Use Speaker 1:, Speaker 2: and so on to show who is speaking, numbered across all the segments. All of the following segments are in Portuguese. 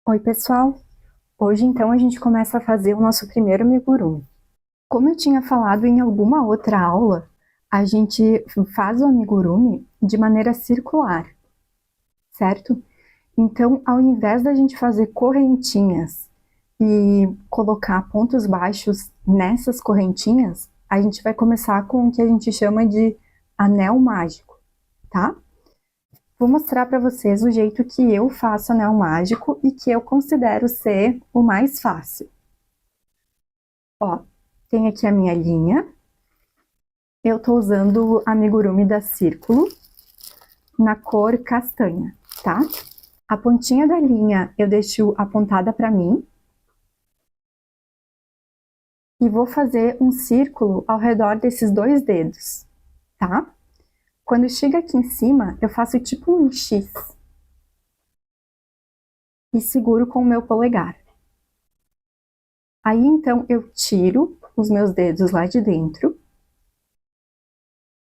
Speaker 1: Oi, pessoal! Hoje, então, a gente começa a fazer o nosso primeiro amigurumi. Como eu tinha falado em alguma outra aula, a gente faz o amigurumi de maneira circular, certo? Então, ao invés da gente fazer correntinhas e colocar pontos baixos nessas correntinhas, a gente vai começar com o que a gente chama de anel mágico, tá? Vou mostrar para vocês o jeito que eu faço anel mágico e que eu considero ser o mais fácil. Ó, tem aqui a minha linha. Eu tô usando amigurumi da Círculo na cor castanha, tá? A pontinha da linha eu deixo apontada para mim e vou fazer um círculo ao redor desses dois dedos, tá? Quando chega aqui em cima, eu faço tipo um X e seguro com o meu polegar. Aí então eu tiro os meus dedos lá de dentro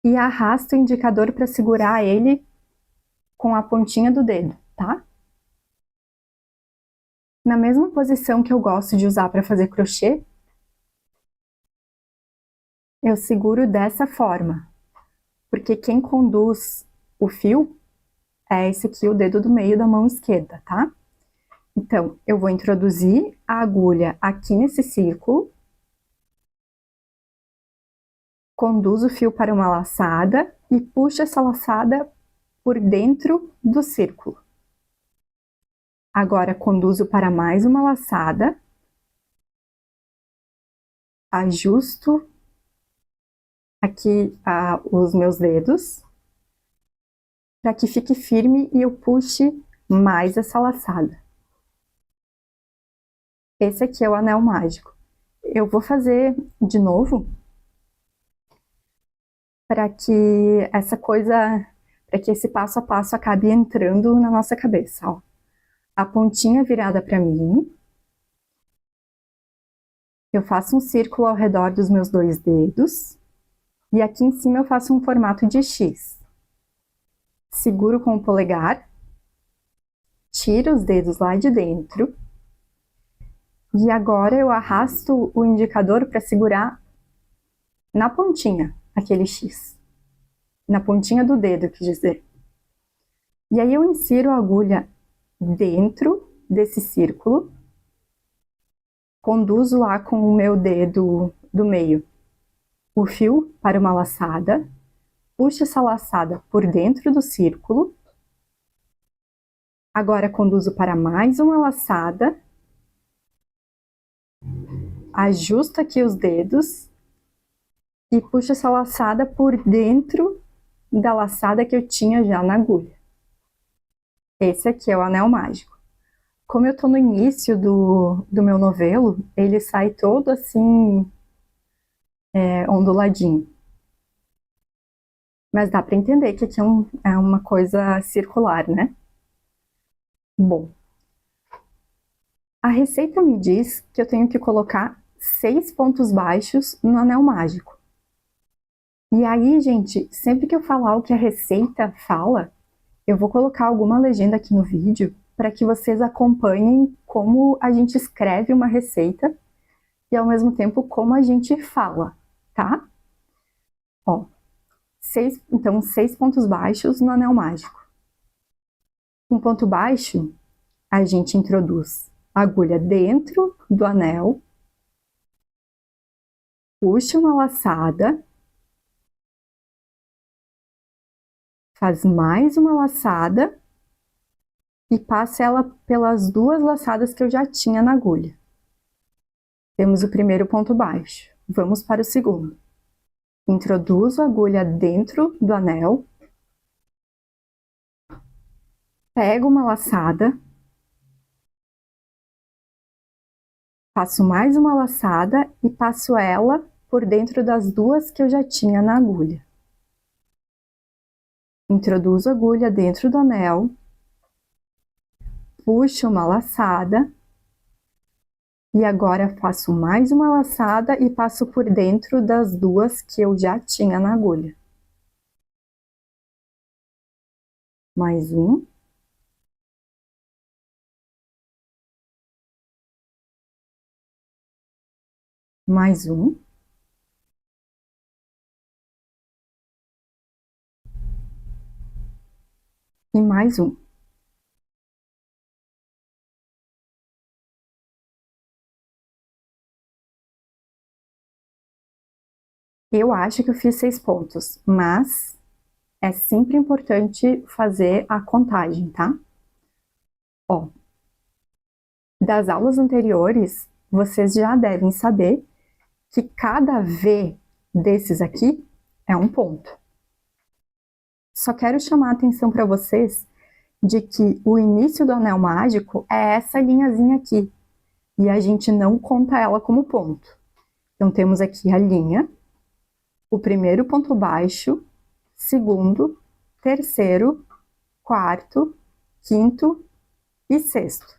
Speaker 1: e arrasto o indicador para segurar ele com a pontinha do dedo, tá? Na mesma posição que eu gosto de usar para fazer crochê, eu seguro dessa forma, porque quem conduz o fio é esse aqui, o dedo do meio da mão esquerda, tá? Então, eu vou introduzir a agulha aqui nesse círculo, conduzo o fio para uma laçada e puxo essa laçada por dentro do círculo. Agora, conduzo para mais uma laçada, ajusto aqui os meus dedos, para que fique firme e eu puxe mais essa laçada. Esse aqui é o anel mágico. Eu vou fazer de novo para que essa coisa, para que esse passo a passo acabe entrando na nossa cabeça, ó. A pontinha virada para mim, eu faço um círculo ao redor dos meus dois dedos e aqui em cima eu faço um formato de X. Seguro com o polegar, tiro os dedos lá de dentro e agora eu arrasto o indicador para segurar na pontinha aquele X. Na pontinha do dedo, quis dizer. E aí eu insiro a agulha dentro desse círculo, conduzo lá com o meu dedo do meio o fio para uma laçada, puxo essa laçada por dentro do círculo, agora conduzo para mais uma laçada, ajusto aqui os dedos e puxo essa laçada por dentro da laçada que eu tinha já na agulha. Esse aqui é o anel mágico. Como eu tô no início do meu novelo, ele sai todo assim, onduladinho. Mas dá para entender que aqui é uma coisa circular, né? Bom, a receita me diz que eu tenho que colocar 6 pontos baixos no anel mágico. E aí, gente, sempre que eu falar o que a receita fala, eu vou colocar alguma legenda aqui no vídeo para que vocês acompanhem como a gente escreve uma receita e ao mesmo tempo como a gente fala, tá? Ó, então 6 pontos baixos no anel mágico. Um ponto baixo, a gente introduz a agulha dentro do anel, puxa uma laçada, faz mais uma laçada e passa ela pelas duas laçadas que eu já tinha na agulha. Temos o primeiro ponto baixo. Vamos para o segundo. Introduzo a agulha dentro do anel, pego uma laçada, faço mais uma laçada e passo ela por dentro das duas que eu já tinha na agulha. Introduzo a agulha dentro do anel, puxo uma laçada e agora faço mais uma laçada e passo por dentro das duas que eu já tinha na agulha. Mais um. mais um, e mais um. Eu acho que eu fiz 6 pontos, mas é sempre importante fazer a contagem, tá? Ó, das aulas anteriores, vocês já devem saber que cada V desses aqui é um ponto. Só quero chamar a atenção para vocês de que o início do anel mágico é essa linhazinha aqui, e a gente não conta ela como ponto. Então, temos aqui a linha, o primeiro ponto baixo, segundo, terceiro, quarto, quinto e sexto.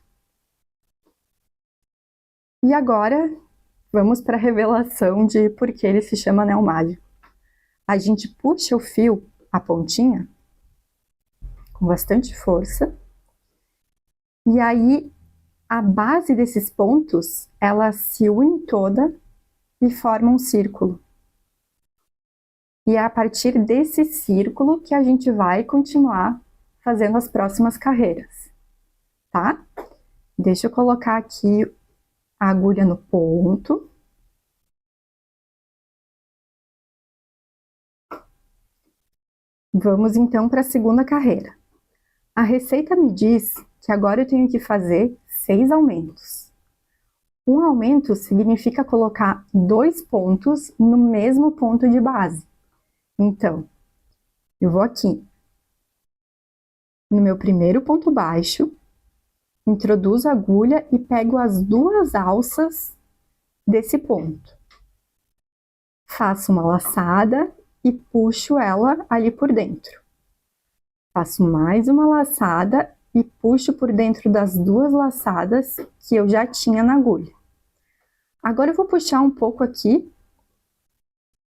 Speaker 1: E agora, vamos para a revelação de por que ele se chama anel mágico. A gente puxa o fio, a pontinha, com bastante força, e aí a base desses pontos, ela se une toda e forma um círculo. E é a partir desse círculo que a gente vai continuar fazendo as próximas carreiras, tá? Deixa eu colocar aqui a agulha no ponto. Vamos então para a segunda carreira. A receita me diz que agora eu tenho que fazer 6 aumentos. Um aumento significa colocar 2 pontos no mesmo ponto de base. Então, eu vou aqui no meu primeiro ponto baixo, introduzo a agulha e pego as 2 alças desse ponto. Faço uma laçada e puxo ela ali por dentro. Faço mais uma laçada e puxo por dentro das 2 laçadas que eu já tinha na agulha. Agora eu vou puxar um pouco aqui,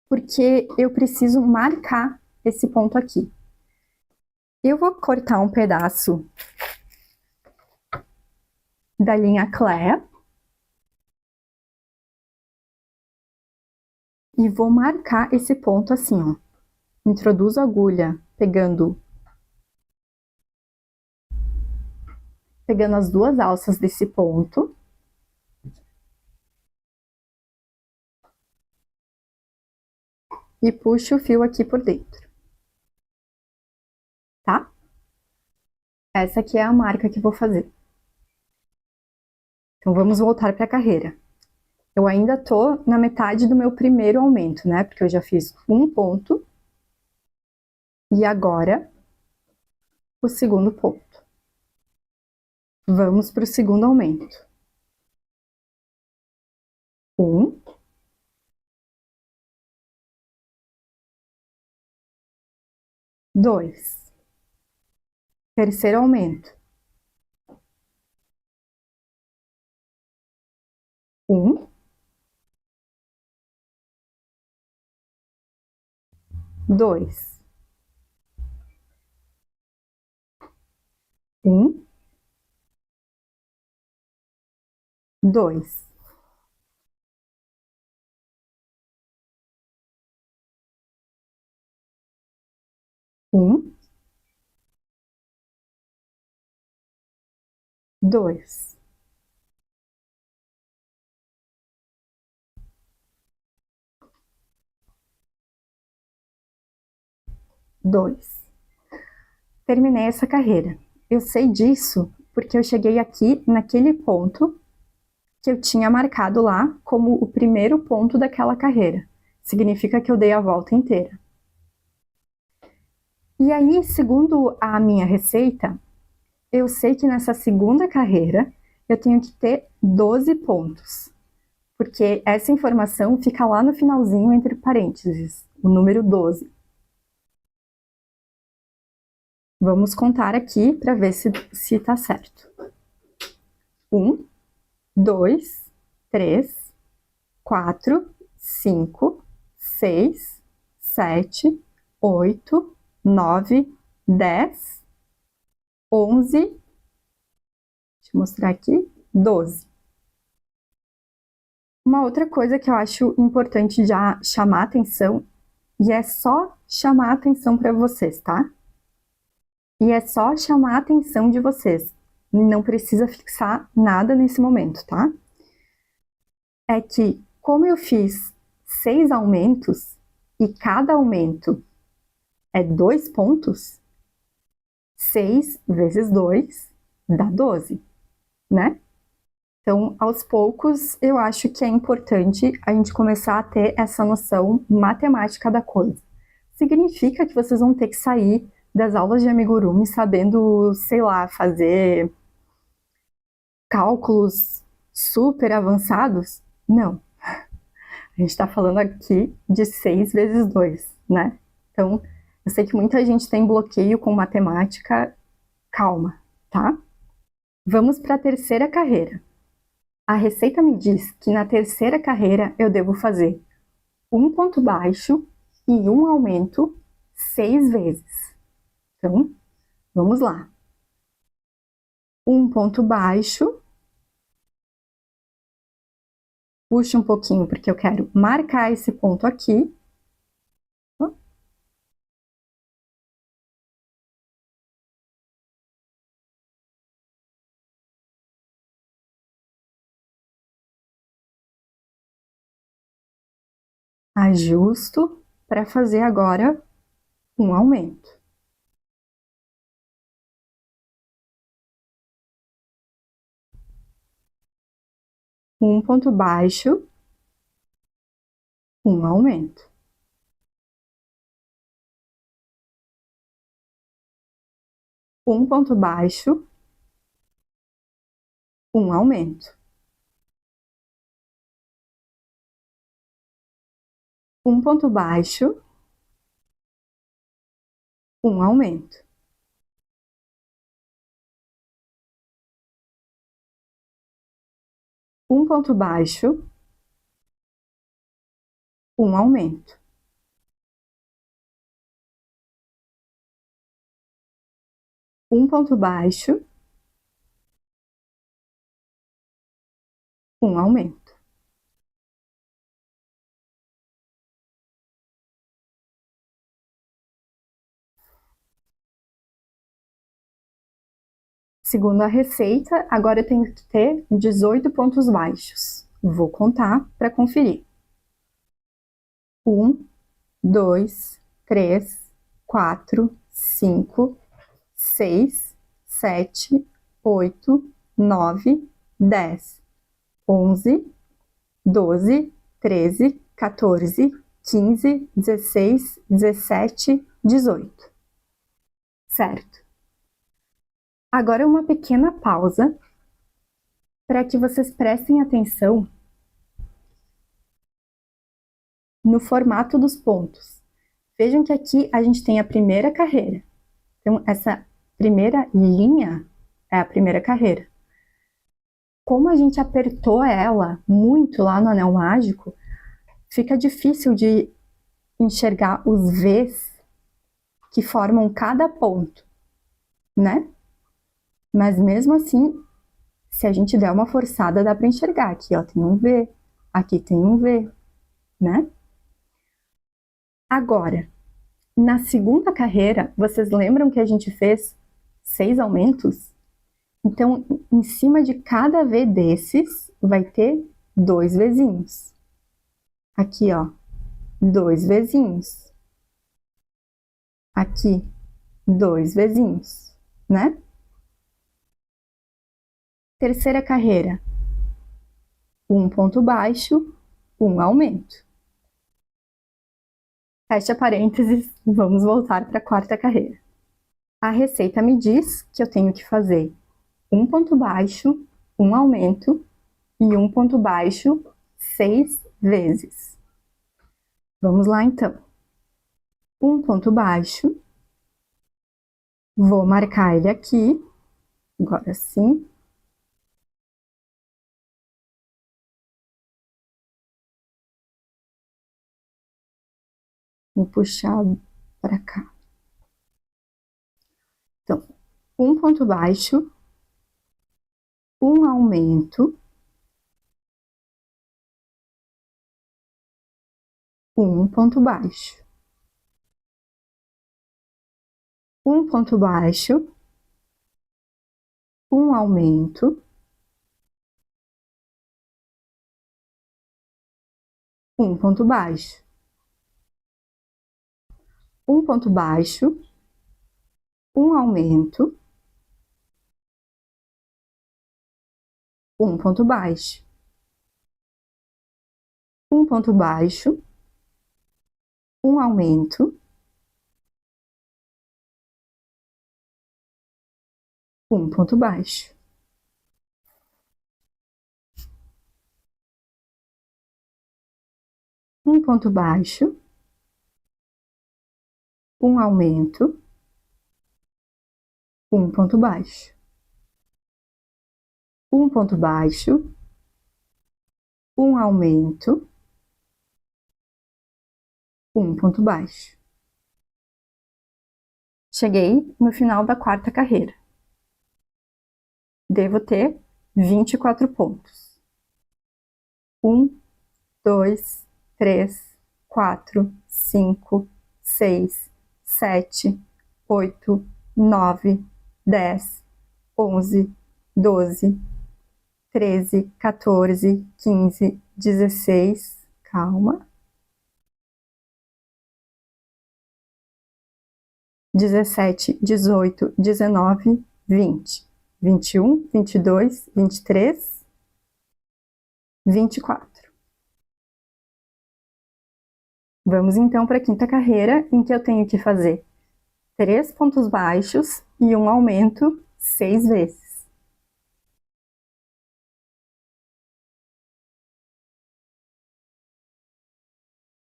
Speaker 1: porque eu preciso marcar esse ponto aqui. Eu vou cortar um pedaço da linha Clé e vou marcar esse ponto assim, ó. Introduzo a agulha pegando as 2 alças desse ponto. E puxo o fio aqui por dentro. Tá? Essa aqui é a marca que vou fazer. Então, vamos voltar para a carreira. Eu ainda tô na metade do meu primeiro aumento, né? Porque eu já fiz um ponto. E agora, o segundo ponto. Vamos para o segundo aumento. 1. 2. Terceiro aumento. 1. 2. 1. 2. 1. 2. 2. Terminei essa carreira. Eu sei disso porque eu cheguei aqui naquele ponto que eu tinha marcado lá como o primeiro ponto daquela carreira. Significa que eu dei a volta inteira. E aí, segundo a minha receita, eu sei que nessa segunda carreira eu tenho que ter 12 pontos. Porque essa informação fica lá no finalzinho entre parênteses, o número 12. Vamos contar aqui para ver se tá certo. 1, 2, 3, 4, 5, 6, 7, 8, 9, 10, 11, deixa eu mostrar aqui, 12. Uma outra coisa que eu acho importante já chamar atenção, e é só chamar a atenção para vocês, tá? E é só chamar a atenção de vocês. Não precisa fixar nada nesse momento, tá? É que, como eu fiz 6 aumentos e cada aumento é 2 pontos, 6 vezes 2 dá 12, né? Então, aos poucos, eu acho que é importante a gente começar a ter essa noção matemática da coisa. Significa que vocês vão ter que sair das aulas de amigurumi sabendo, sei lá, fazer cálculos super avançados? Não. A gente está falando aqui de 6 vezes 2, né? Então, eu sei que muita gente tem bloqueio com matemática. Calma, tá? Vamos para a terceira carreira. A receita me diz que na terceira carreira eu devo fazer um ponto baixo e um aumento 6 vezes. Então, vamos lá. Um ponto baixo. Puxa um pouquinho, porque eu quero marcar esse ponto aqui. Ajusto para fazer agora um aumento. Um ponto baixo, um aumento. Um ponto baixo, um aumento. Um ponto baixo, um aumento. Um ponto baixo, um aumento. Um ponto baixo, um aumento. Segundo a receita, agora eu tenho que ter 18 pontos baixos. Vou contar para conferir. 1, 2, 3, 4, 5, 6, 7, 8, 9, 10, 11, 12, 13, 14, 15, 16, 17, 18. Certo. Agora uma pequena pausa para que vocês prestem atenção no formato dos pontos. Vejam que aqui a gente tem a primeira carreira. Então, essa primeira linha é a primeira carreira. Como a gente apertou ela muito lá no anel mágico, fica difícil de enxergar os Vs que formam cada ponto, né? Mas mesmo assim, se a gente der uma forçada, dá para enxergar. Aqui, ó, tem um V, aqui tem um V, né? Agora, na segunda carreira, vocês lembram que a gente fez 6 aumentos? Então, em cima de cada V desses, vai ter 2 Vzinhos. Aqui, ó, 2 Vzinhos. Aqui, 2 Vzinhos, né? Terceira carreira, um ponto baixo, um aumento. Fecha parênteses, vamos voltar para a quarta carreira. A receita me diz que eu tenho que fazer um ponto baixo, um aumento e um ponto baixo 6 vezes. Vamos lá então. Um ponto baixo, vou marcar ele aqui, agora sim. Vou puxar para cá. Então, um ponto baixo, um aumento um ponto baixo, um ponto baixo, um aumento, um ponto baixo, um ponto baixo, um aumento, um ponto baixo, um ponto baixo, um aumento, um ponto baixo. Um ponto baixo, um aumento, um ponto baixo, um ponto baixo, um aumento, um ponto baixo. Cheguei no final da quarta carreira. Devo ter 24 pontos. 1, 2, 3, 4, 5, 6, 7, 8, 9, 10, 11, 12, 13, 14, 15, 16, calma, 17, 18, 19, 20, 21, 22, 23, 24. Vamos então para a quinta carreira, em que eu tenho que fazer 3 pontos baixos e um aumento 6 vezes.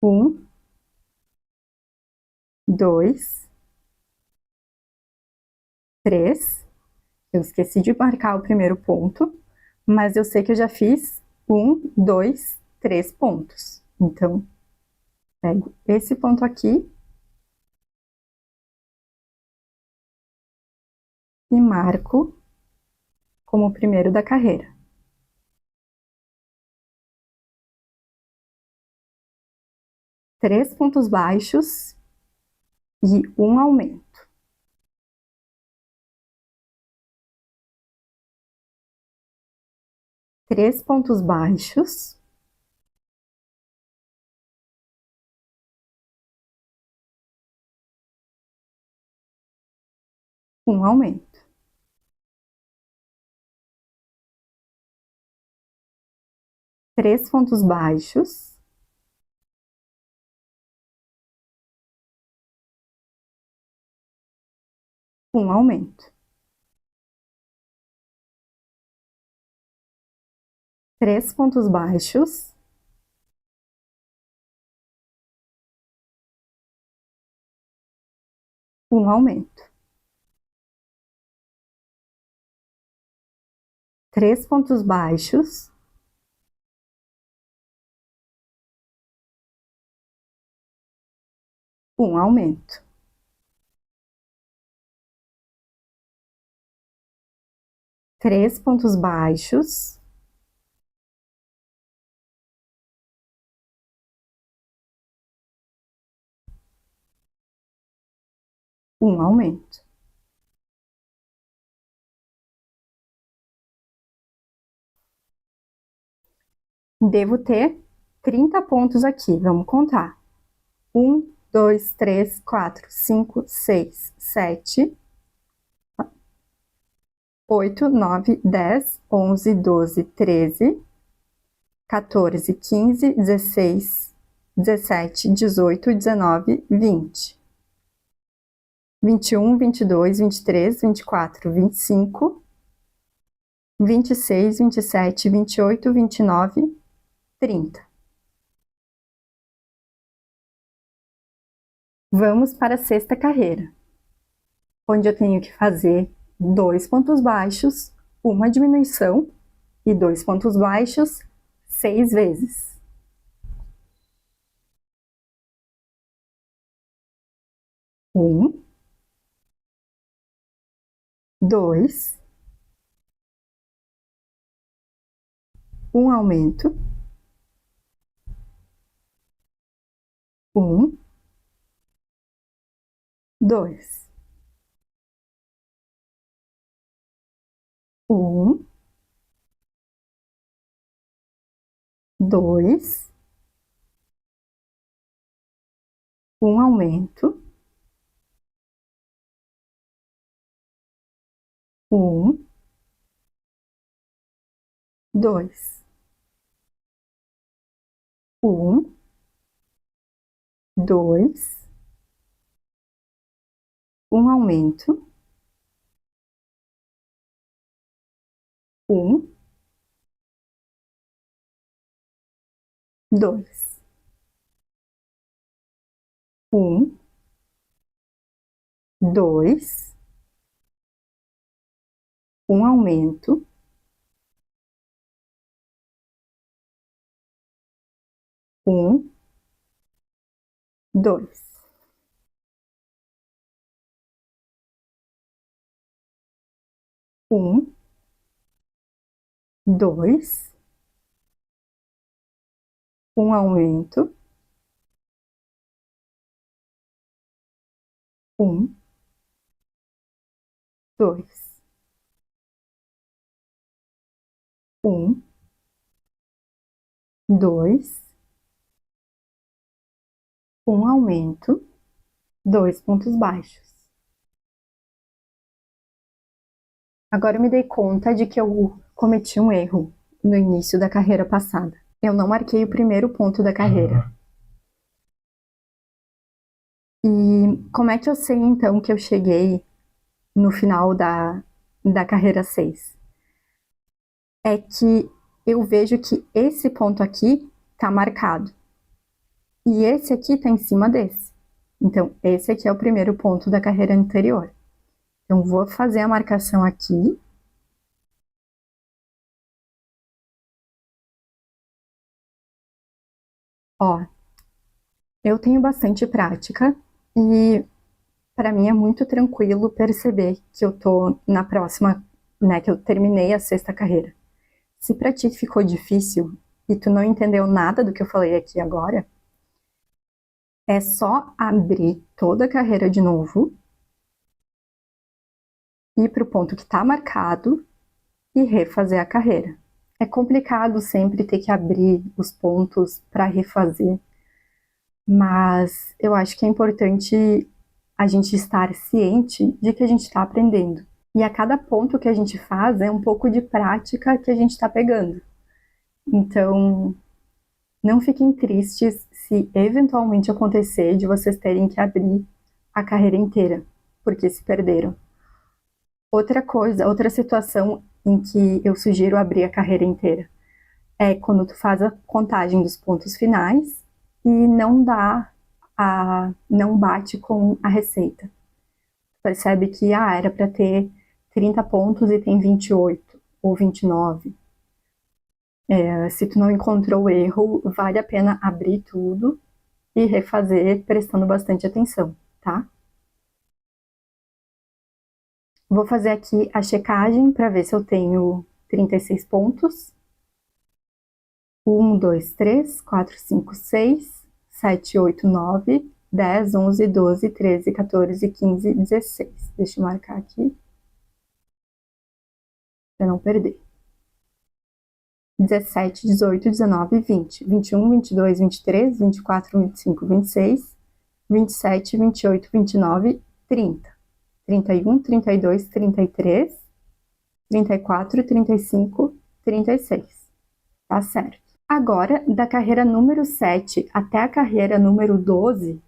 Speaker 1: 1, 2, 3. Eu esqueci de marcar o primeiro ponto, mas eu sei que eu já fiz 1, 2, 3 pontos. Então, pego esse ponto aqui e marco como o primeiro da carreira. 3 pontos baixos e um aumento. 3 pontos baixos, um aumento. 3 pontos baixos, um aumento. 3 pontos baixos, um aumento. 3 pontos baixos, um aumento. 3 pontos baixos, um aumento. Devo ter 30 pontos aqui, vamos contar. 1, 2, 3, 4, 5, 6, 7, 8, 9, 10, 11, 12, 13, 14, 15, 16, 17, 18, 19, 20. 21, 22, 23, 24, 25, 26, 27, 28, 29, 30. Vamos para a sexta carreira, onde eu tenho que fazer 2 pontos baixos, uma diminuição e 2 pontos baixos 6 vezes. 1, 2, um aumento, Um, dois. Um, dois. Um aumento. Um, dois. Um, dois. Um aumento. Um, dois. Um, dois. Um aumento. Um, dois. Um, dois. Um aumento. Um, dois. Um, dois. Um aumento. Dois pontos baixos. Agora eu me dei conta de que eu cometi um erro no início da carreira passada. Eu não marquei o primeiro ponto da carreira. E como é que eu sei então que eu cheguei no final da carreira 6? É que eu vejo que esse ponto aqui está marcado. E esse aqui está em cima desse. Então, esse aqui é o primeiro ponto da carreira anterior. Então, vou fazer a marcação aqui. Ó, eu tenho bastante prática e para mim é muito tranquilo perceber que eu tô na próxima, né, que eu terminei a sexta carreira. Se para ti ficou difícil e tu não entendeu nada do que eu falei aqui agora, é só abrir toda a carreira de novo, ir para o ponto que está marcado e refazer a carreira. É complicado sempre ter que abrir os pontos para refazer, mas eu acho que é importante a gente estar ciente de que a gente está aprendendo. E a cada ponto que a gente faz é um pouco de prática que a gente está pegando. Então, não fiquem tristes se eventualmente acontecer de vocês terem que abrir a carreira inteira, porque se perderam. Outra coisa, outra situação em que eu sugiro abrir a carreira inteira é quando tu faz a contagem dos pontos finais e não bate com a receita. Percebe que era para ter 30 pontos e tem 28 ou 29. Se tu não encontrou o erro, vale a pena abrir tudo e refazer prestando bastante atenção, tá? Vou fazer aqui a checagem para ver se eu tenho 36 pontos. 1, 2, 3, 4, 5, 6, 7, 8, 9, 10, 11, 12, 13, 14, 15, 16. Deixa eu marcar aqui para não perder. 17, 18, 19, 20, 21, 22, 23, 24, 25, 26, 27, 28, 29, 30, 31, 32, 33, 34, 35, 36. Tá certo. Agora, da carreira número 7 até a carreira número 12,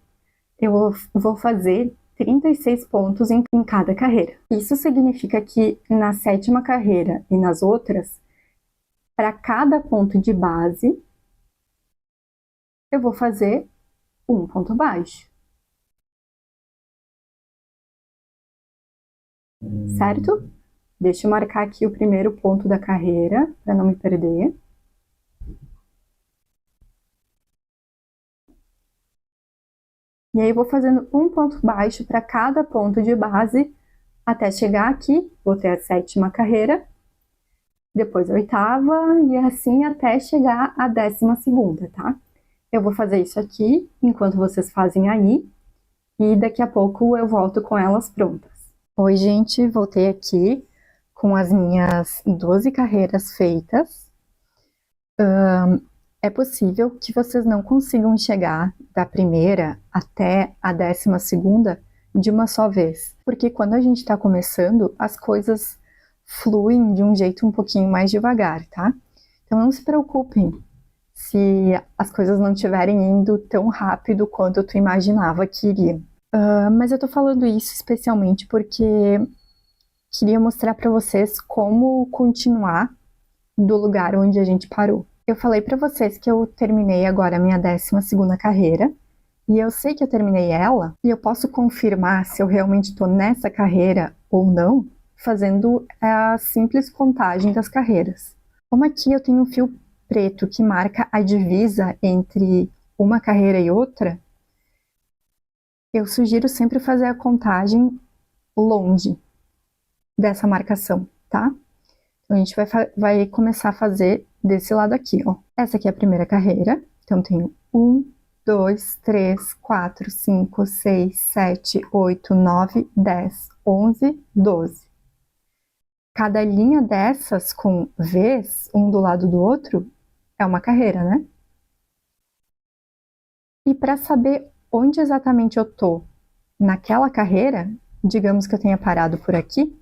Speaker 1: eu vou fazer 36 pontos em cada carreira. Isso significa que na sétima carreira e nas outras, para cada ponto de base, eu vou fazer um ponto baixo. Certo? Deixa eu marcar aqui o primeiro ponto da carreira, para não me perder. E aí, eu vou fazendo um ponto baixo para cada ponto de base, até chegar aqui, vou ter a sétima carreira, depois a oitava, e assim até chegar à 12ª, tá? Eu vou fazer isso aqui, enquanto vocês fazem aí, e daqui a pouco eu volto com elas prontas. Oi, gente, voltei aqui com as minhas 12 carreiras feitas. É possível que vocês não consigam chegar da primeira até a 12ª de uma só vez, porque quando a gente está começando, as coisas fluem de um jeito um pouquinho mais devagar, tá? Então não se preocupem se as coisas não estiverem indo tão rápido quanto tu imaginava que iriam. Mas eu tô falando isso especialmente porque queria mostrar para vocês como continuar do lugar onde a gente parou. Eu falei para vocês que eu terminei agora a minha 12ª carreira, e eu sei que eu terminei ela, e eu posso confirmar se eu realmente estou nessa carreira ou não, fazendo a simples contagem das carreiras. Como aqui eu tenho um fio preto que marca a divisa entre uma carreira e outra, eu sugiro sempre fazer a contagem longe dessa marcação, tá? Então, a gente vai começar a fazer desse lado aqui, ó. Essa aqui é a primeira carreira. Então, tenho 1, 2, 3, 4, 5, 6, 7, 8, 9, 10, 11, 12. Cada linha dessas com Vs, um do lado do outro, é uma carreira, né? E para saber onde exatamente eu tô naquela carreira, digamos que eu tenha parado por aqui,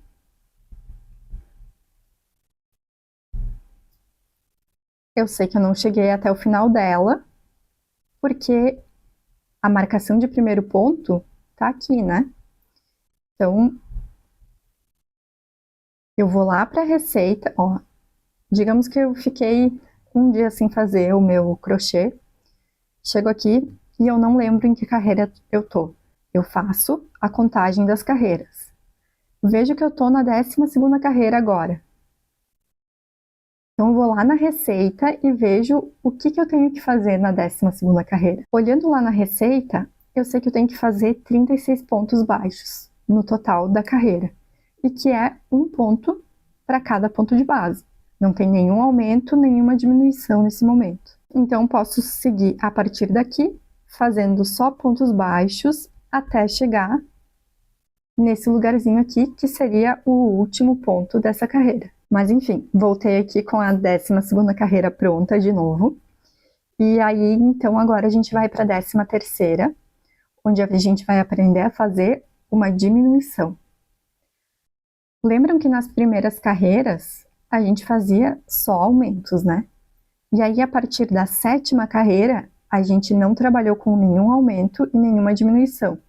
Speaker 1: eu sei que eu não cheguei até o final dela, porque a marcação de primeiro ponto tá aqui, né? Então, eu vou lá para a receita, ó. Digamos que eu fiquei um dia sem fazer o meu crochê, chego aqui e eu não lembro em que carreira eu tô. Eu faço a contagem das carreiras. Vejo que eu tô na 12ª carreira agora. Então, eu vou lá na receita e vejo o que eu tenho que fazer na 12ª carreira. Olhando lá na receita, eu sei que eu tenho que fazer 36 pontos baixos no total da carreira, e que é um ponto para cada ponto de base. Não tem nenhum aumento, nenhuma diminuição nesse momento. Então, posso seguir a partir daqui, fazendo só pontos baixos até chegar nesse lugarzinho aqui, que seria o último ponto dessa carreira. Mas enfim, voltei aqui com a 12ª carreira pronta de novo. E aí, então, agora a gente vai para a 13ª, onde a gente vai aprender a fazer uma diminuição. Lembram que nas primeiras carreiras a gente fazia só aumentos, né? E aí, a partir da 7ª carreira, a gente não trabalhou com nenhum aumento e nenhuma diminuição.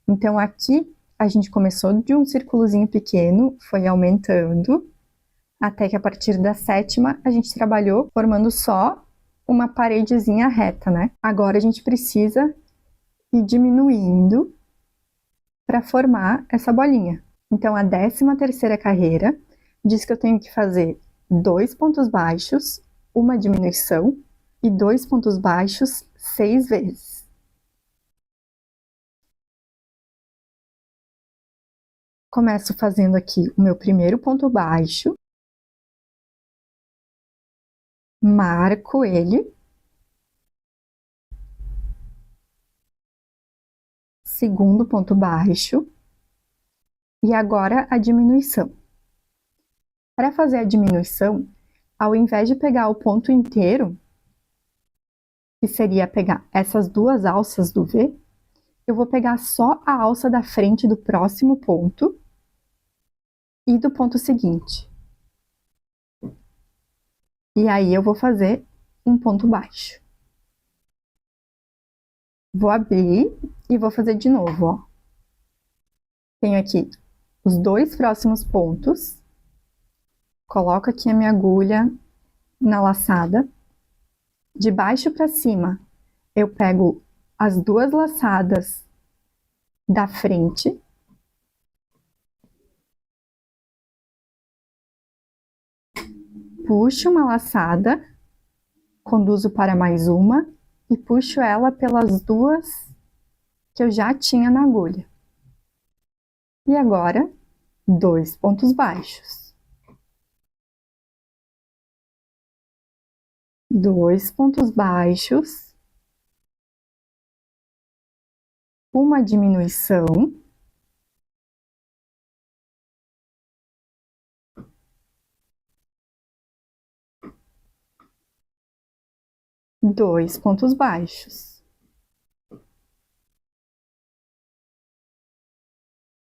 Speaker 1: Então, aqui a gente começou de um círculozinho pequeno, foi aumentando, até que a partir da 7ª a gente trabalhou formando só uma paredezinha reta, né? Agora a gente precisa ir diminuindo para formar essa bolinha. Então, a 13ª carreira diz que eu tenho que fazer 2 pontos baixos, uma diminuição e 2 pontos baixos 6 vezes. Começo fazendo aqui o meu primeiro ponto baixo, marco ele, segundo ponto baixo, e agora a diminuição. Para fazer a diminuição, ao invés de pegar o ponto inteiro, que seria pegar essas duas alças do V, eu vou pegar só a alça da frente do próximo ponto e do ponto seguinte. E aí eu vou fazer um ponto baixo. Vou abrir e vou fazer de novo, ó. Tenho aqui os 2 próximos pontos. Coloco aqui a minha agulha na laçada. De baixo para cima, eu pego as 2 laçadas da frente. Puxo uma laçada, conduzo para mais uma e puxo ela pelas 2 que eu já tinha na agulha. E agora, 2 pontos baixos. 2 pontos baixos uma diminuição, dois pontos baixos,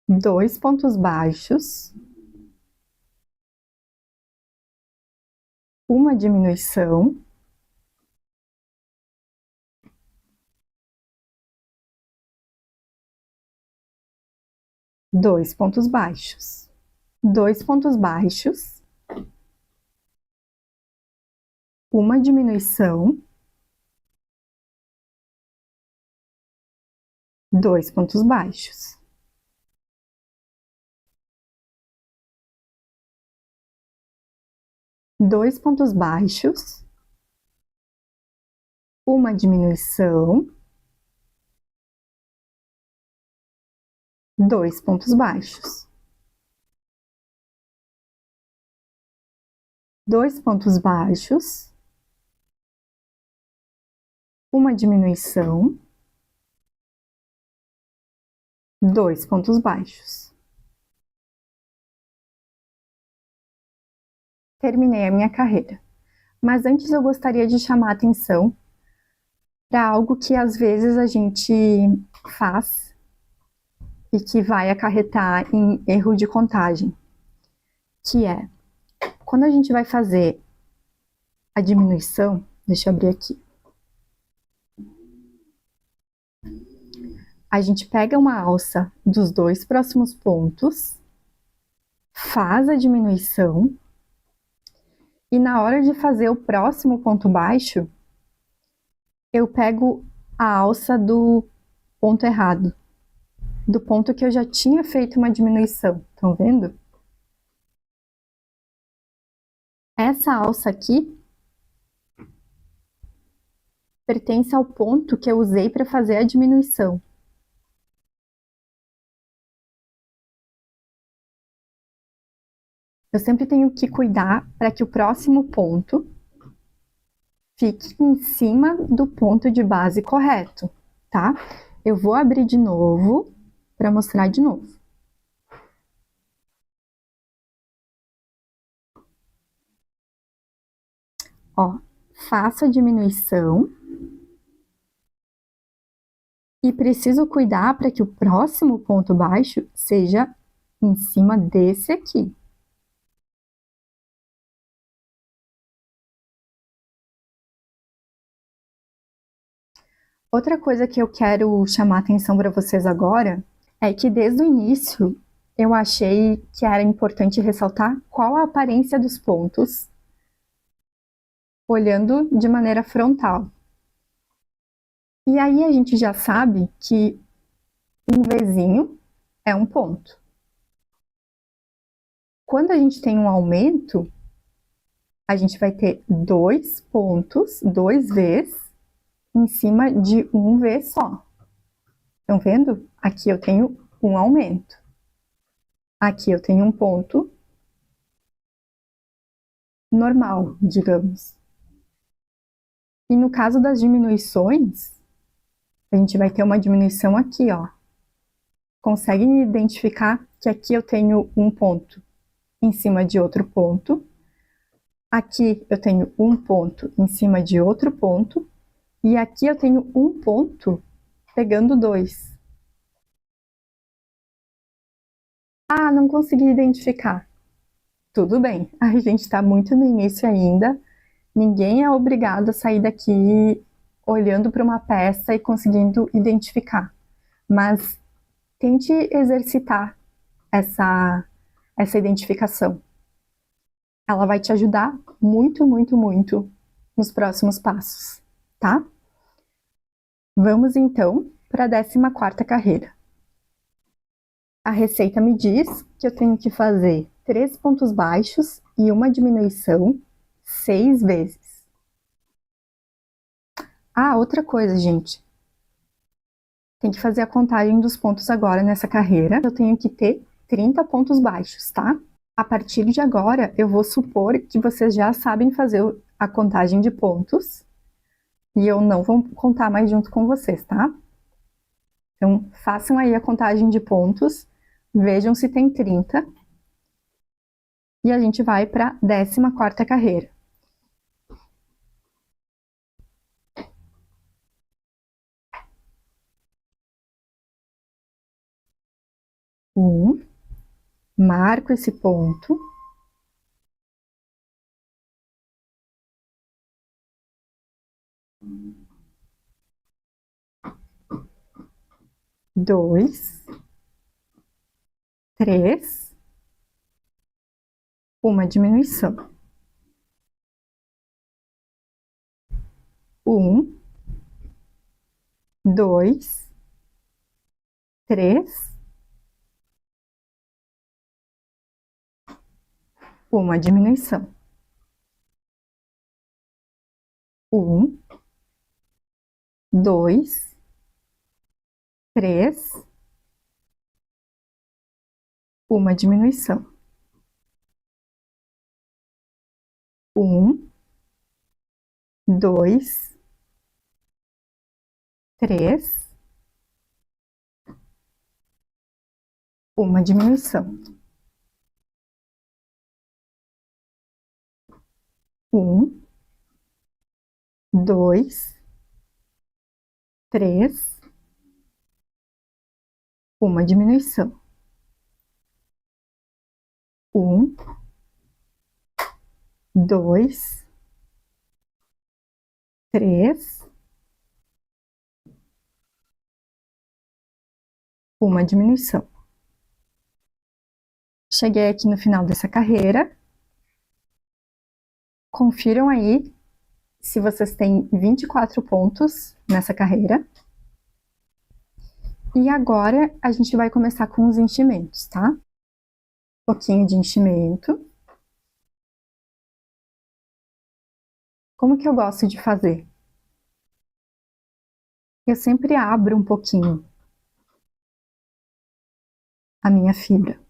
Speaker 1: dois pontos baixos, uma diminuição, dois pontos baixos, dois pontos baixos, uma diminuição, dois pontos baixos, dois pontos baixos, uma diminuição, dois pontos baixos, dois pontos baixos, uma diminuição, dois pontos baixos. Terminei a minha carreira, mas antes eu gostaria de chamar a atenção para algo que às vezes a gente faz e que vai acarretar em erro de contagem, que é, quando a gente vai fazer a diminuição, deixa eu abrir aqui, a gente pega uma alça dos dois próximos pontos, faz a diminuição, e na hora de fazer o próximo ponto baixo, eu pego a alça do ponto errado, do ponto que eu já tinha feito uma diminuição, estão vendo? Essa alça aqui pertence ao ponto que eu usei para fazer a diminuição. Eu sempre tenho que cuidar para que o próximo ponto fique em cima do ponto de base correto, tá? Eu vou abrir de novo para mostrar de novo. Ó, faço a diminuição e preciso cuidar para que o próximo ponto baixo seja em cima desse aqui. Outra coisa que eu quero chamar a atenção para vocês agora é que desde o início eu achei que era importante ressaltar qual a aparência dos pontos olhando de maneira frontal. E aí a gente já sabe que um Vzinho é um ponto. Quando a gente tem um aumento, a gente vai ter dois pontos, dois Vs, em cima de um V só. Estão vendo? Aqui eu tenho um aumento. Aqui eu tenho um ponto normal, digamos. E no caso das diminuições, a gente vai ter uma diminuição aqui, ó. Conseguem identificar que aqui eu tenho um ponto em cima de outro ponto. Aqui eu tenho um ponto em cima de outro ponto. E aqui eu tenho um ponto pegando dois. Ah, não consegui identificar. Tudo bem, a gente está muito no início ainda. Ninguém é obrigado a sair daqui olhando para uma peça e conseguindo identificar. Mas tente exercitar essa identificação. Ela vai te ajudar muito, muito, muito nos próximos passos, tá? Vamos então para a 14ª carreira. A receita me diz que eu tenho que fazer 3 pontos baixos e uma diminuição 6 vezes. Ah, outra coisa, gente. Tem que fazer a contagem dos pontos agora nessa carreira. Eu tenho que ter 30 pontos baixos, tá? A partir de agora, eu vou supor que vocês já sabem fazer a contagem de pontos e eu não vou contar mais junto com vocês, tá? Então, façam aí a contagem de pontos, vejam se tem 30. E a gente vai para a 14ª carreira. Marco esse ponto. 2, 3, uma diminuição. 1, 2, 3, uma diminuição. 1, 2, 3, uma diminuição. 1, 2, 3, uma diminuição. 1, 2, 3, uma diminuição. 1, 2, 3, uma diminuição. Cheguei aqui no final dessa carreira. Confiram aí se vocês têm 24 pontos nessa carreira. E agora a gente vai começar com os enchimentos, tá? Um pouquinho de enchimento. Como que eu gosto de fazer? Eu sempre abro um pouquinho a minha fibra,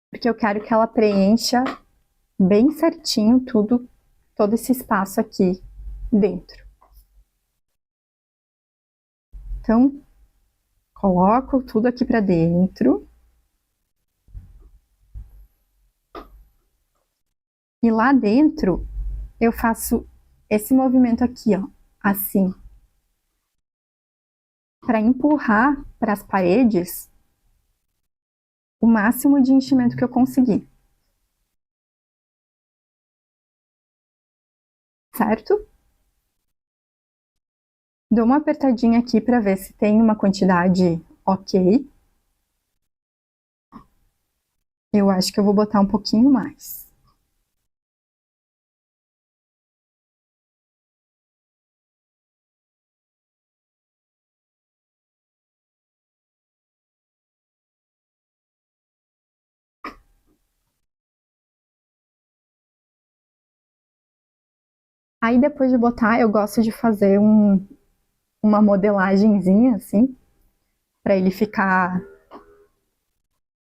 Speaker 1: porque eu quero que ela preencha bem certinho tudo, todo esse espaço aqui dentro. Então, coloco tudo aqui para dentro. E lá dentro, eu faço esse movimento aqui, ó, assim, para empurrar para as paredes o máximo de enchimento que eu conseguir. Certo? Dou uma apertadinha aqui para ver se tem uma quantidade ok. Eu acho que eu vou botar um pouquinho mais. Aí depois de botar, eu gosto de fazer uma modelagenzinha assim, para ele ficar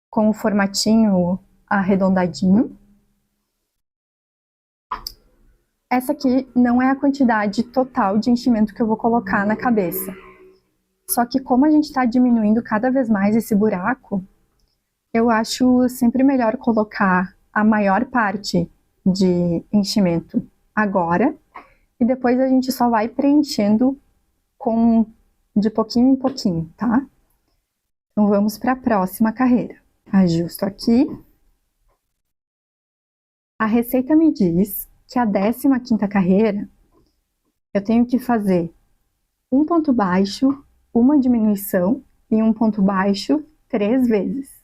Speaker 1: com o formatinho arredondadinho. Essa aqui não é a quantidade total de enchimento que eu vou colocar na cabeça. Só que como a gente está diminuindo cada vez mais esse buraco, eu acho sempre melhor colocar a maior parte de enchimento agora, e depois a gente só vai preenchendo de pouquinho em pouquinho, tá? Então vamos para a próxima carreira. Ajusto aqui. A receita me diz que a 15ª carreira eu tenho que fazer um ponto baixo, uma diminuição e um ponto baixo 3 vezes.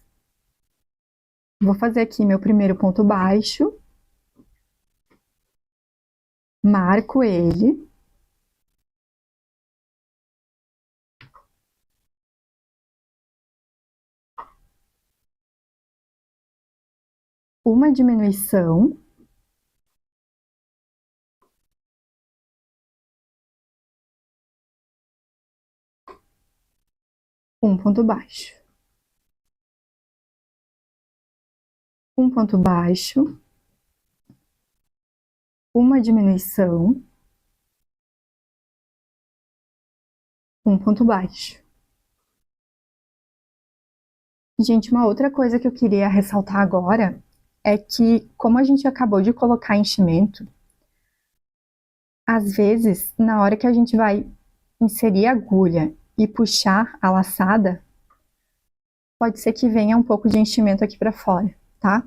Speaker 1: Vou fazer aqui meu primeiro ponto baixo, marco ele. Uma diminuição. Um ponto baixo. Um ponto baixo. Uma diminuição. Um ponto baixo. Gente, uma outra coisa que eu queria ressaltar agora é que, como a gente acabou de colocar enchimento, às vezes, na hora que a gente vai inserir a agulha e puxar a laçada, pode ser que venha um pouco de enchimento aqui para fora, tá?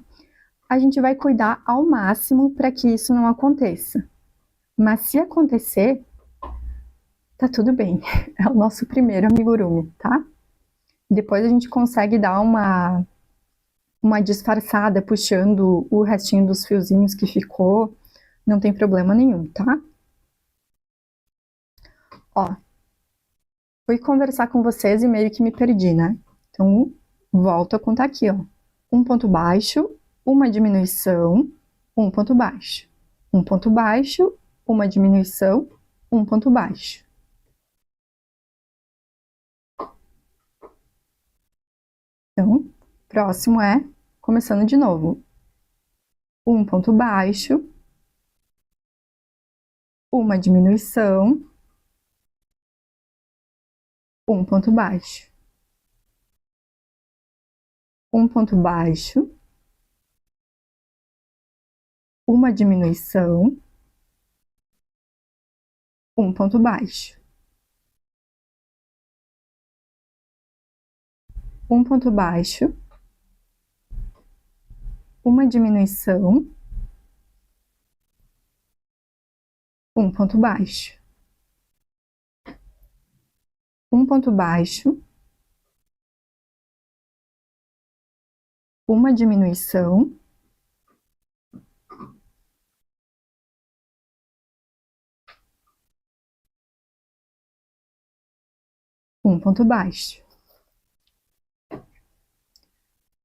Speaker 1: A gente vai cuidar ao máximo para que isso não aconteça. Mas se acontecer, tá tudo bem. É o nosso primeiro amigurumi, tá? Depois a gente consegue dar uma disfarçada puxando o restinho dos fiozinhos que ficou, não tem problema nenhum, tá? Ó, fui conversar com vocês e meio que me perdi, né? Então, volto a contar aqui, ó. Um ponto baixo, uma diminuição, um ponto baixo. Um ponto baixo, uma diminuição, um ponto baixo. Então, próximo é, começando de novo. Um ponto baixo, uma diminuição, um ponto baixo. Um ponto baixo, uma diminuição, um ponto baixo. Um ponto baixo, uma diminuição, um ponto baixo. Um ponto baixo, uma diminuição, um ponto baixo.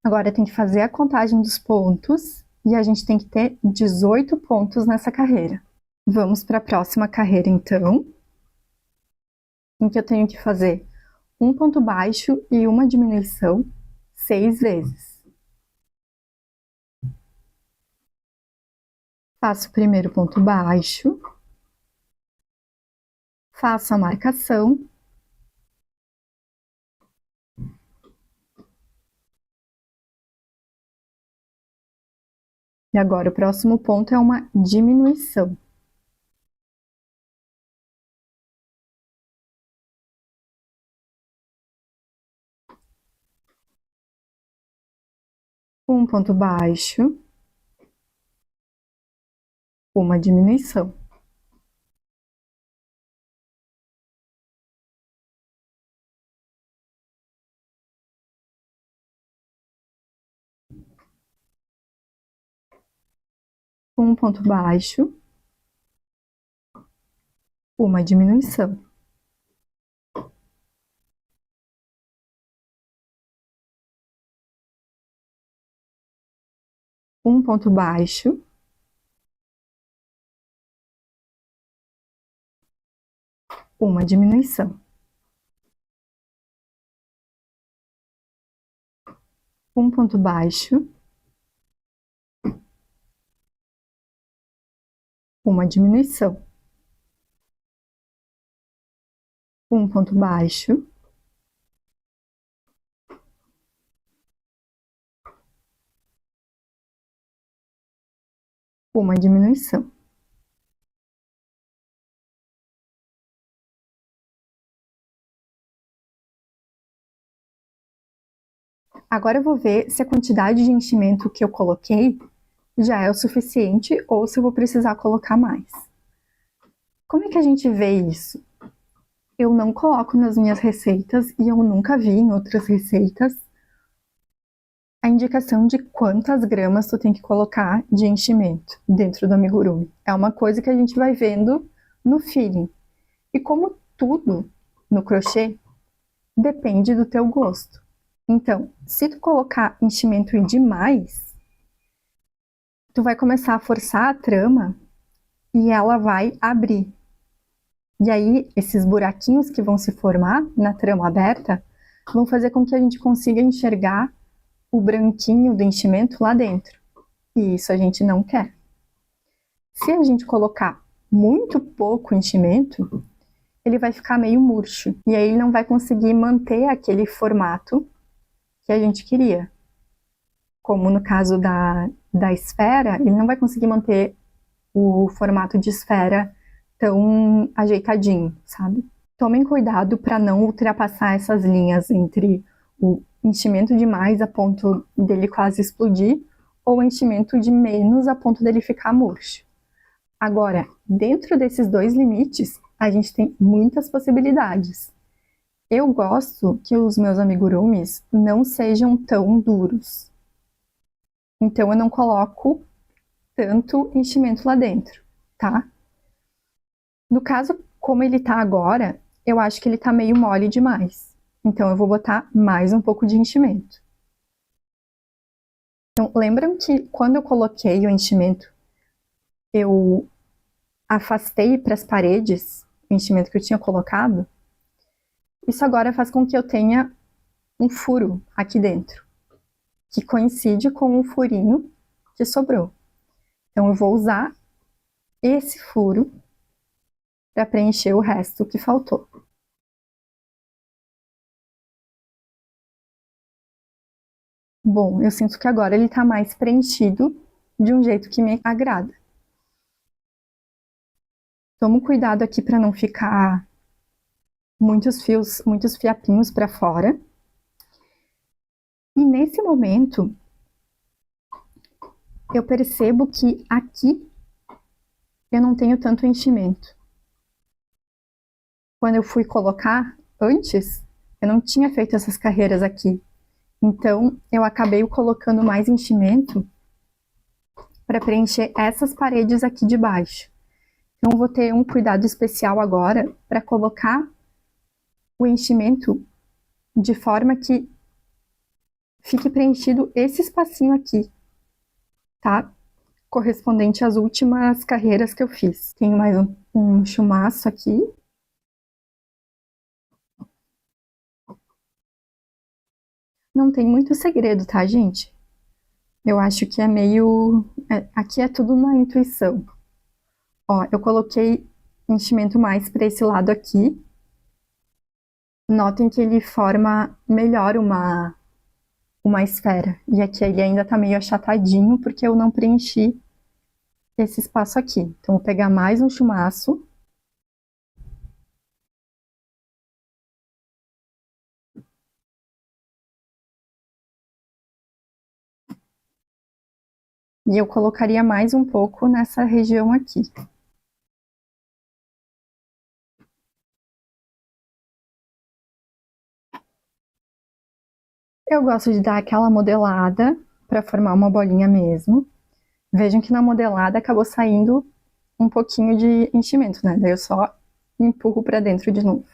Speaker 1: Agora tem que fazer a contagem dos pontos e a gente tem que ter 18 pontos nessa carreira. Vamos para a próxima carreira, então, em que eu tenho que fazer um ponto baixo e uma diminuição 6 vezes. Faço o primeiro ponto baixo, faço a marcação, e agora o próximo ponto é uma diminuição. Um ponto baixo, uma diminuição. Um ponto baixo, uma diminuição. Um ponto baixo, uma diminuição. Um ponto baixo, uma diminuição. Um ponto baixo, uma diminuição. Agora eu vou ver se a quantidade de enchimento que eu coloquei já é o suficiente ou se eu vou precisar colocar mais. Como é que a gente vê isso? Eu não coloco nas minhas receitas e eu nunca vi em outras receitas a indicação de quantas gramas tu tem que colocar de enchimento dentro do amigurumi. É uma coisa que a gente vai vendo no feeling. E como tudo no crochê, depende do teu gosto. Então, se tu colocar enchimento demais, tu vai começar a forçar a trama e ela vai abrir. E aí, esses buraquinhos que vão se formar na trama aberta vão fazer com que a gente consiga enxergar o branquinho do enchimento lá dentro. E isso a gente não quer. Se a gente colocar muito pouco enchimento, ele vai ficar meio murcho. E aí ele não vai conseguir manter aquele formato que a gente queria. Como no caso da esfera, ele não vai conseguir manter o formato de esfera tão ajeitadinho, sabe? Tomem cuidado para não ultrapassar essas linhas entre o enchimento demais a ponto dele quase explodir ou enchimento de menos a ponto dele ficar murcho. Agora, dentro desses dois limites, a gente tem muitas possibilidades. Eu gosto que os meus amigurumis não sejam tão duros. Então eu não coloco tanto enchimento lá dentro, tá? No caso, como ele tá agora, eu acho que ele tá meio mole demais. Então eu vou botar mais um pouco de enchimento. Então, lembram que quando eu coloquei o enchimento, eu afastei para as paredes o enchimento que eu tinha colocado? Isso agora faz com que eu tenha um furo aqui dentro, que coincide com o furinho que sobrou. Então eu vou usar esse furo para preencher o resto que faltou. Bom, eu sinto que agora ele está mais preenchido de um jeito que me agrada. Tomo cuidado aqui para não ficar muitos fios, muitos fiapinhos para fora. E nesse momento, eu percebo que aqui eu não tenho tanto enchimento. Quando eu fui colocar antes, eu não tinha feito essas carreiras aqui. Então, eu acabei colocando mais enchimento para preencher essas paredes aqui de baixo. Então, eu vou ter um cuidado especial agora para colocar o enchimento de forma que fique preenchido esse espacinho aqui, tá? Correspondente às últimas carreiras que eu fiz. Tenho mais um chumaço aqui. Não tem muito segredo, tá, gente? Eu acho que é meio... aqui é tudo na intuição. Ó, eu coloquei enchimento mais para esse lado aqui. Notem que ele forma melhor uma esfera. E aqui ele ainda tá meio achatadinho, porque eu não preenchi esse espaço aqui. Então, vou pegar mais um chumaço. E eu colocaria mais um pouco nessa região aqui. Eu gosto de dar aquela modelada para formar uma bolinha mesmo. Vejam que na modelada acabou saindo um pouquinho de enchimento, né? Daí eu só empurro para dentro de novo.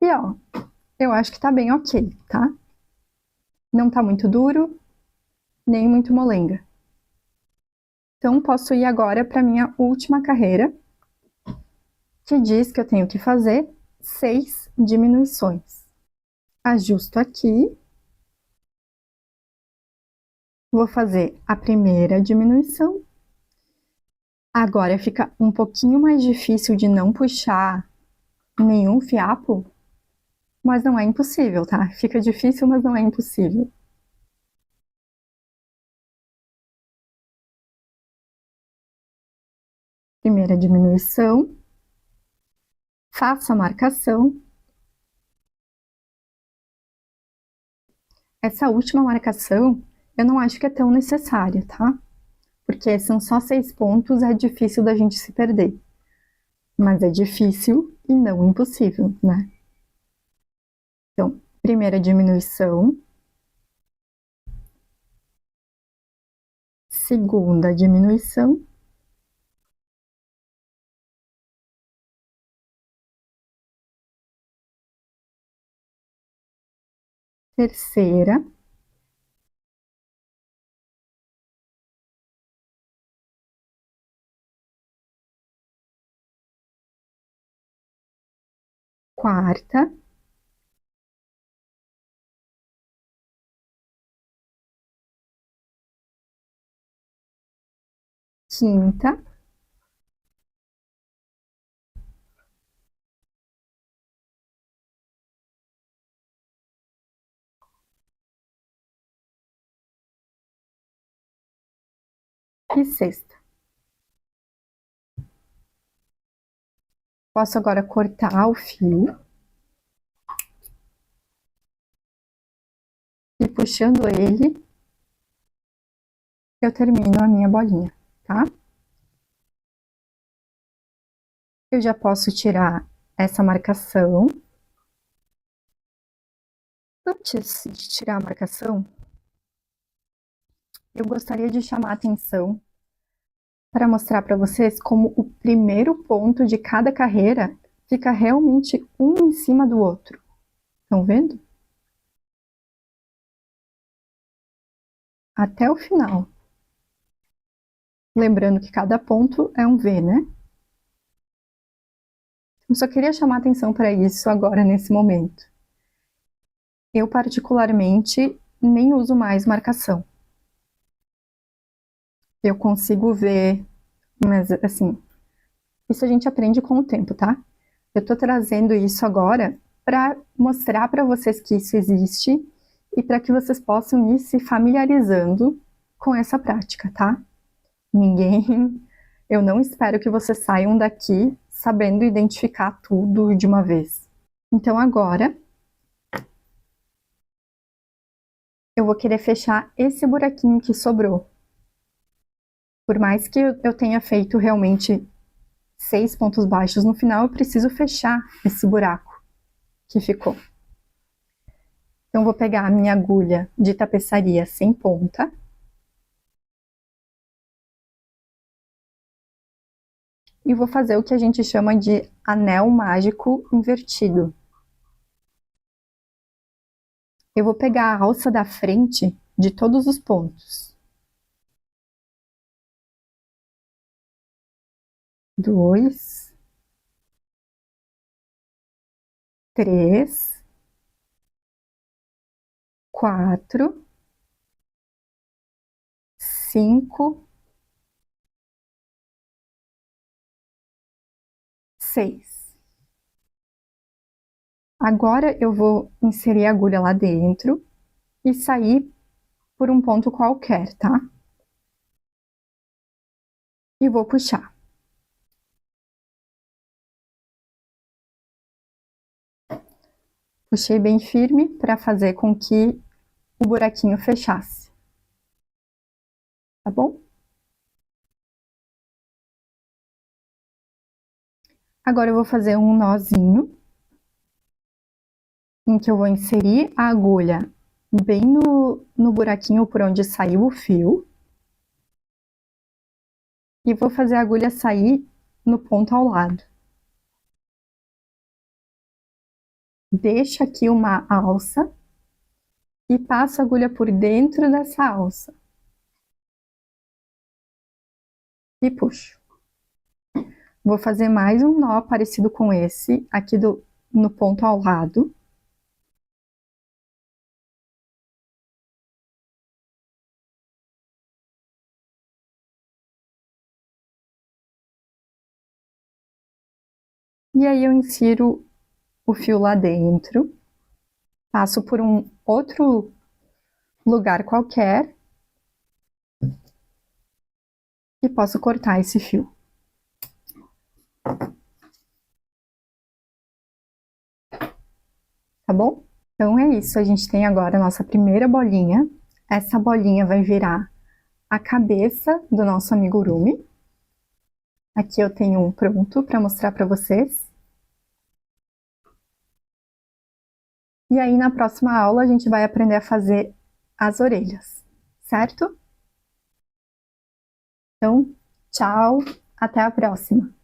Speaker 1: E ó, eu acho que tá bem ok, tá? Não tá muito duro, nem muito molenga. Então posso ir agora para minha última carreira, que diz que eu tenho que fazer 6 diminuições. Ajusto aqui. Vou fazer a primeira diminuição. Agora fica um pouquinho mais difícil de não puxar nenhum fiapo, mas não é impossível, tá? Fica difícil, mas não é impossível. Primeira diminuição. Faço a marcação. Essa última marcação, eu não acho que é tão necessária, tá? Porque são só 6 pontos, é difícil da gente se perder. Mas é difícil e não impossível, né? Então, primeira diminuição. Segunda diminuição. Terceira. Quarta. Quinta. sexta. Posso agora cortar o fio e puxando ele, eu termino a minha bolinha, tá? Eu já posso tirar essa marcação. Antes de tirar a marcação, eu gostaria de chamar a atenção para mostrar para vocês como o primeiro ponto de cada carreira fica realmente um em cima do outro. Estão vendo? Até o final. Lembrando que cada ponto é um V, né? Eu só queria chamar atenção para isso agora, nesse momento. Eu, particularmente, nem uso mais marcação. Eu consigo ver, mas assim, isso a gente aprende com o tempo, tá? Eu tô trazendo isso agora para mostrar para vocês que isso existe e para que vocês possam ir se familiarizando com essa prática, tá? Eu não espero que vocês saiam daqui sabendo identificar tudo de uma vez. Então agora, eu vou querer fechar esse buraquinho que sobrou. Por mais que eu tenha feito realmente 6 pontos baixos no final, eu preciso fechar esse buraco que ficou. Então, vou pegar a minha agulha de tapeçaria sem ponta. E vou fazer o que a gente chama de anel mágico invertido. Eu vou pegar a alça da frente de todos os pontos. 2, 3, 4, 5, 6. Agora eu vou inserir a agulha lá dentro e sair por um ponto qualquer, tá? E vou puxar. Puxei bem firme para fazer com que o buraquinho fechasse. Tá bom? Agora eu vou fazer um nozinho em que eu vou inserir a agulha bem no buraquinho por onde saiu o fio. E vou fazer a agulha sair no ponto ao lado. Deixo aqui uma alça e passo a agulha por dentro dessa alça. E puxo. Vou fazer mais um nó parecido com esse, aqui no ponto ao lado. E aí eu insiro o fio lá dentro, passo por um outro lugar qualquer e posso cortar esse fio. Tá bom? Então é isso, a gente tem agora a nossa primeira bolinha. Essa bolinha vai virar a cabeça do nosso amigurumi. Aqui eu tenho um pronto para mostrar para vocês. E aí na próxima aula a gente vai aprender a fazer as orelhas, certo? Então, tchau, até a próxima!